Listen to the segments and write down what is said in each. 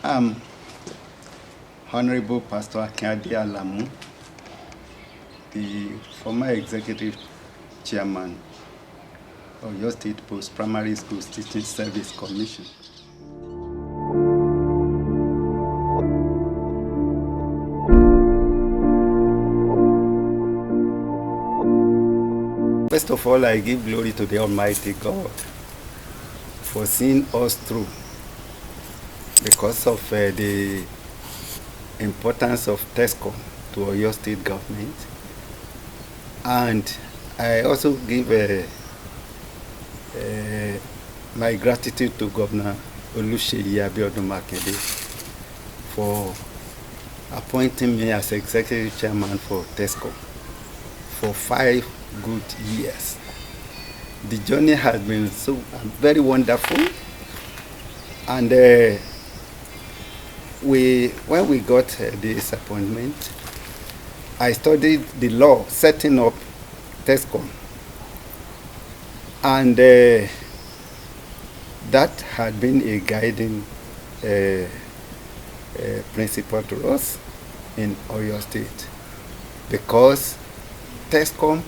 I'm Honorable Pastor Akinade Alamu, the former executive chairman of Oyo State Post Primary School Teaching Service Commission. First of all, I give glory to the Almighty God for seeing us through because of the importance of TESCO to Oyo State government. And I also give my gratitude to Governor Oluseyi Abiodun Makinde for appointing me as executive chairman for TESCO for 5 good years. The journey has been so very wonderful, and when we got this appointment, I studied the law setting up TESCO, and that had been a guiding principle to us in Oyo State, because TESCOM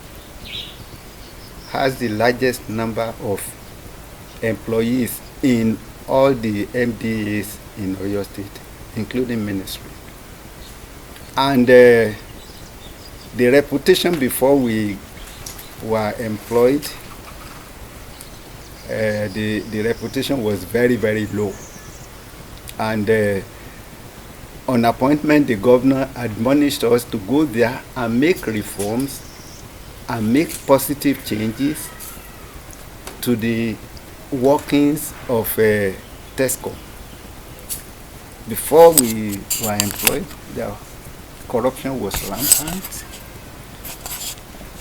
has the largest number of employees in all the MDAs in Oyo State, including ministry. And the reputation before we were employed, the reputation was very, very low. And on appointment, the governor admonished us to go there and make reforms and make positive changes to the workings of TESCO. Before we were employed, the corruption was rampant,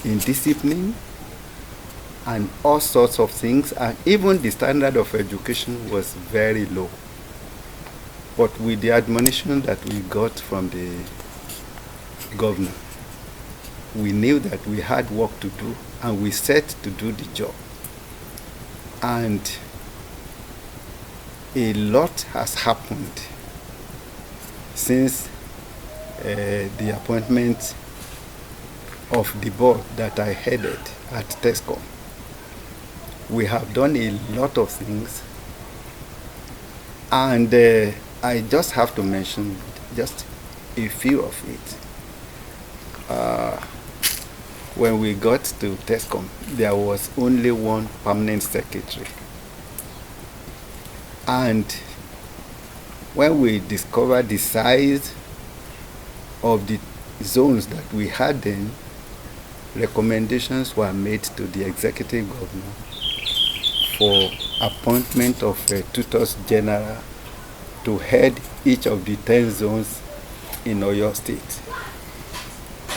indiscipline, and all sorts of things, and even the standard of education was very low. But with the admonition that we got from the governor, we knew that we had work to do, and we set to do the job. And a lot has happened since the appointment of the board that I headed at TESCO. We have done a lot of things, and I just have to mention just a few of it. When we got to TESCOM, there was only one permanent secretary. And when we discovered the size of the zones that we had then, recommendations were made to the executive governor for appointment of tutors general to head each of the 10 zones in Oyo State.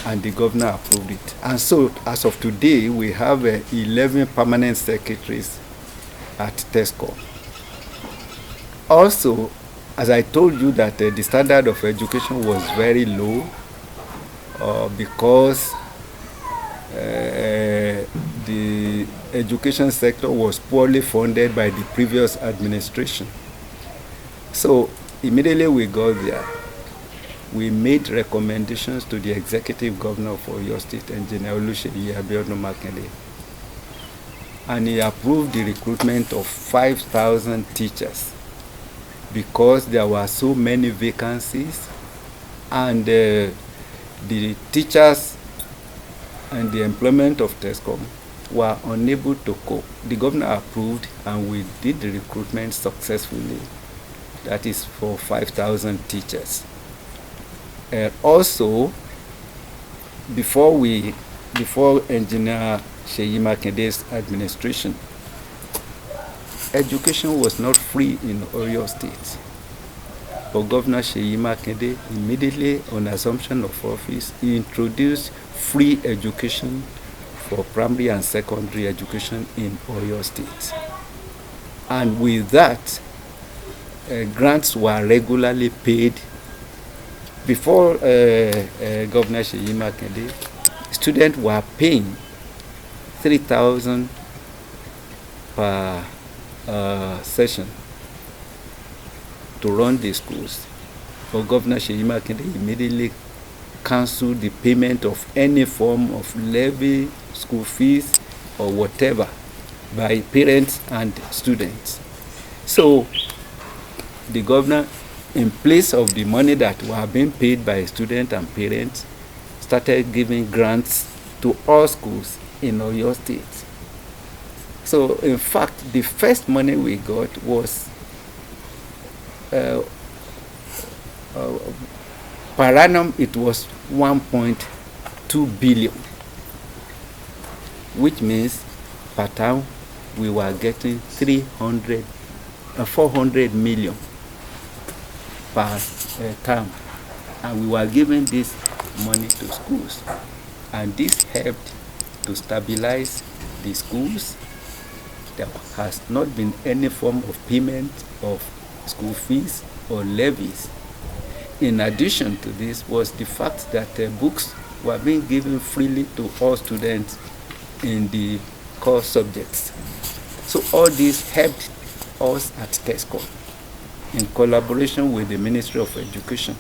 And the governor approved it. And so, as of today, we have 11 permanent secretaries at TESCO. Also, as I told you that the standard of education was very low because the education sector was poorly funded by the previous administration. So, immediately we got there, we made recommendations to the executive governor for Oyo State, Engineer Oluseyi Abiodun Makinde, and he approved the recruitment of 5,000 teachers because there were so many vacancies, and the teachers and the employment of TESCOM were unable to cope. The governor approved, and we did the recruitment successfully. That is for 5,000 teachers. Also, before Engineer Seyi Makinde's administration, education was not free in Oyo State. But Governor Seyi Makinde, immediately on assumption of office, he introduced free education for primary and secondary education in Oyo State. And with that, grants were regularly paid. Before Governor Seyi Makinde, students were paying 3,000 per session. to run the schools. But Governor Seyi Makinde immediately cancelled the payment of any form of levy, school fees, or whatever by parents and students. So the governor, in place of the money that were being paid by students and parents, started giving grants to all schools in Oyo State. So in fact, the first money we got was per annum it was 1.2 billion, which means per term we were getting 400 million per term, and we were giving this money to schools, and this helped to stabilize the schools. There has not been any form of payment of school fees or levies. In addition to this was the fact that books were being given freely to all students in the core subjects. So all this helped us at TESCOM in collaboration with the Ministry of Education,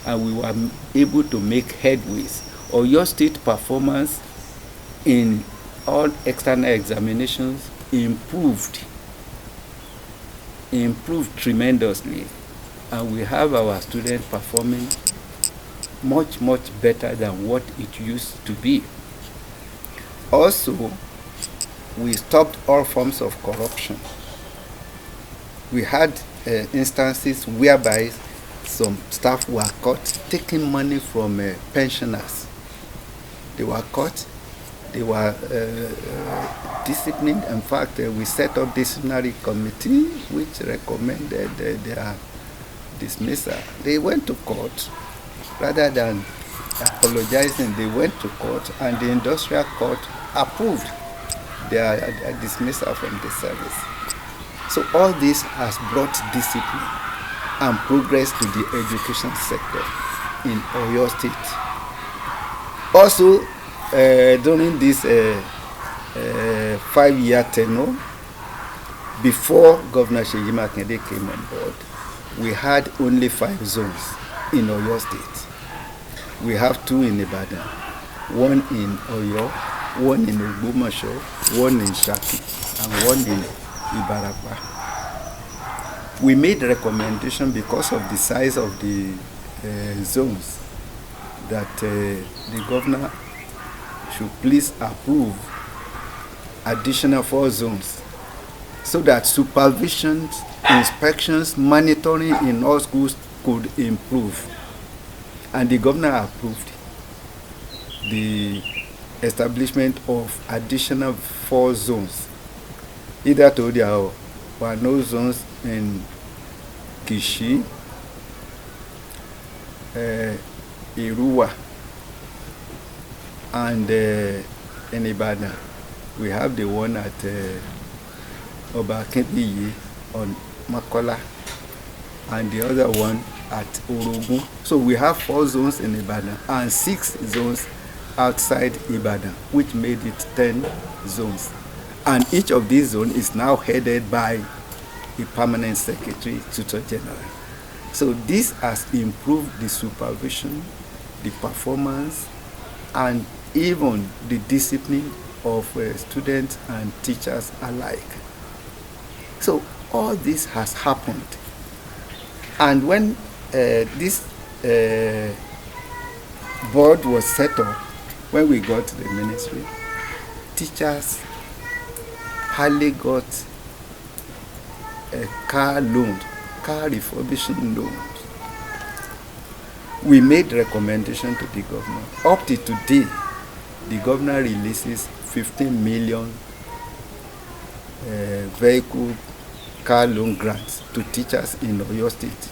and we were able to make headways. Oyo State performance in all external examinations improved tremendously, and we have our students performing much better than what it used to be. Also, we stopped all forms of corruption. We had instances whereby some staff were caught taking money from pensioners. They were caught, they were disciplined. In fact, we set up disciplinary committee which recommended their dismissal. They went to court. Rather than apologizing, they went to court, and the industrial court approved their dismissal from the service. So all this has brought discipline and progress to the education sector in Oyo State. Also, during this 5-year tenure, before Governor Seyi Makinde came on board, we had only 5 zones in Oyo State. We have 2 in Ibadan, 1 in Oyo, 1 in Ogbomoso, 1 in Shaki, and 1 in Ibarapa. We made recommendation because of the size of the zones that the governor should please approve additional 4 zones so that supervision, inspections, monitoring in all schools could improve. And the governor approved the establishment of additional 4 zones. Either to there were no zones in Kishi, Iruwa, and in Ibadan. We have the one at Obakendiyi on Makola, and the other one at Orogun. So we have 4 zones in Ibadan and 6 zones outside Ibadan, which made it 10 zones. And each of these zones is now headed by a permanent secretary, tutor general. So this has improved the supervision, the performance, and even the discipline of students and teachers alike. So all this has happened. And when this board was set up, when we got to the ministry, teachers hardly got a car refurbishing loan. We made recommendation to the governor. Up to today, the governor releases 15 million vehicle car loan grants to teachers in Oyo State.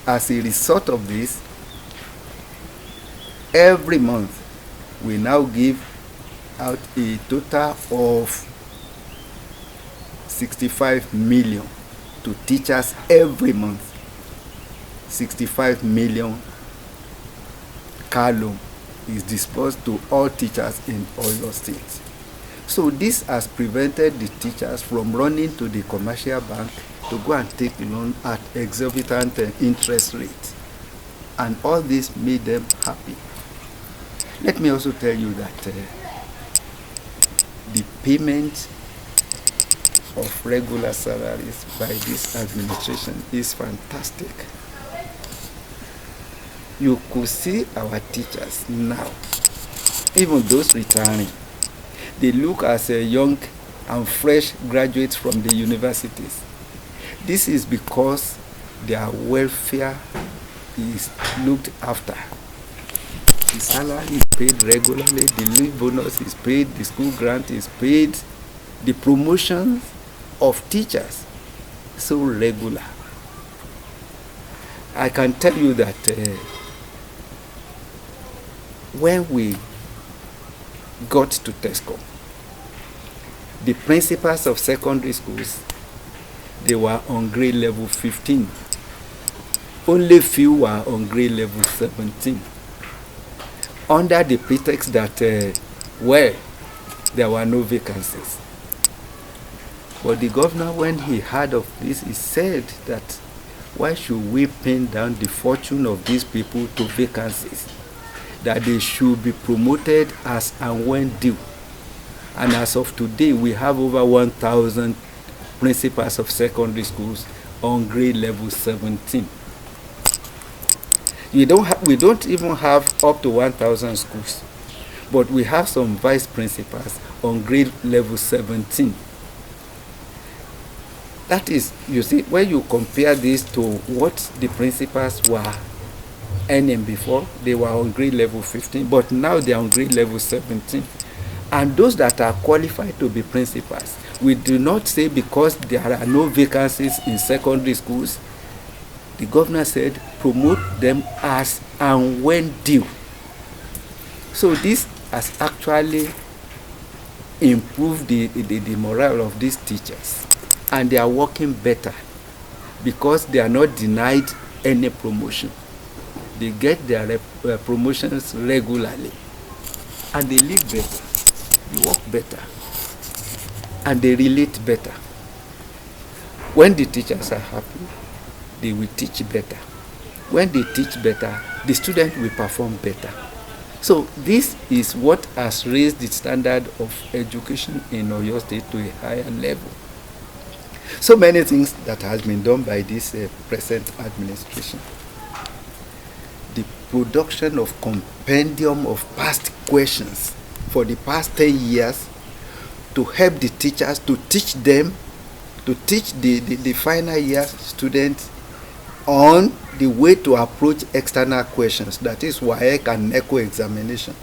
As a result of this, every month we now give out a total of 65 million to teachers every month. 65 million car loan is disbursed to all teachers in Oyo State. So this has prevented the teachers from running to the commercial bank to go and take loan at exorbitant interest rates. And all this made them happy. Let me also tell you that the payment of regular salaries by this administration is fantastic. You could see our teachers now, even those retiring, they look as a young and fresh graduates from the universities. This is because their welfare is looked after. The salary is paid regularly, the leave bonus is paid, the school grant is paid, the promotions of teachers so regular. I can tell you that when we got to TESCOM, the principals of secondary schools, they were on grade level 15. Only few were on grade level 17. Under the pretext that there were no vacancies. But the governor, when he heard of this, he said that why should we pin down the fortune of these people to vacancies? That they should be promoted as and when due. And as of today, we have over 1,000 principals of secondary schools on grade level 17. We don't even have up to 1,000 schools, but we have some vice principals on grade level 17. That is, you see, when you compare this to what the principals were earning before, they were on grade level 15, but now they are on grade level 17. And those that are qualified to be principals, we do not say because there are no vacancies in secondary schools, the governor said promote them as and when due. So this has actually improved the morale of these teachers, and they are working better because they are not denied any promotion. They get their promotions regularly, and they live better, they work better, and they relate better. When the teachers are happy, they will teach better. When they teach better, the student will perform better. So this is what has raised the standard of education in Oyo State to a higher level. So many things that has been done by this present administration. The production of compendium of past questions for the past 10 years to help the teachers to teach them, to teach the final year students on the way to approach external questions, that is WAEC and NECO examination.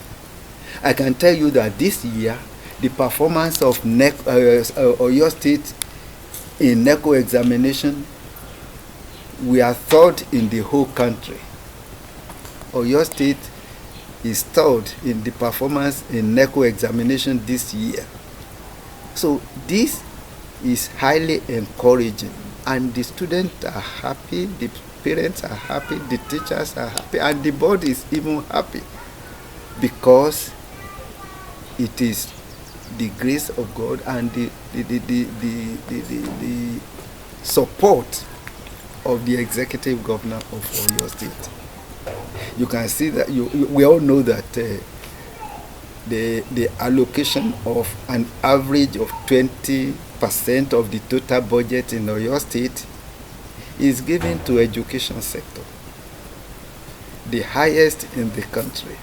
I can tell you that this year, the performance of Oyo State in NECO examination, we are third in the whole country. Oyo State is third in the performance in NECO examination this year. So this is highly encouraging, and the students are happy, the parents are happy, the teachers are happy, and the board is even happy because it is the grace of God and the support of the executive governor of Oyo State. You can see that we all know that the allocation of an average of 20% of the total budget in Oyo State is given to education sector, the highest in the country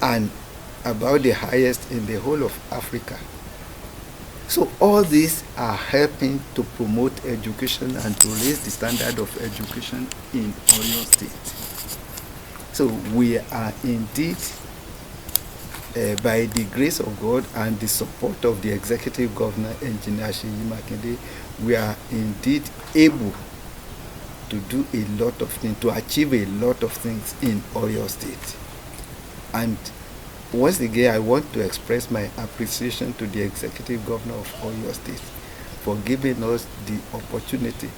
and about the highest in the whole of Africa. So all these are helping to promote education and to raise the standard of education in Oyo State. So we are indeed, by the grace of God and the support of the executive governor, Engineer Seyi Makinde, we are indeed able to do a lot of things, to achieve a lot of things in Oyo State. And once again, I want to express my appreciation to the executive governor of Oyo State for giving us the opportunity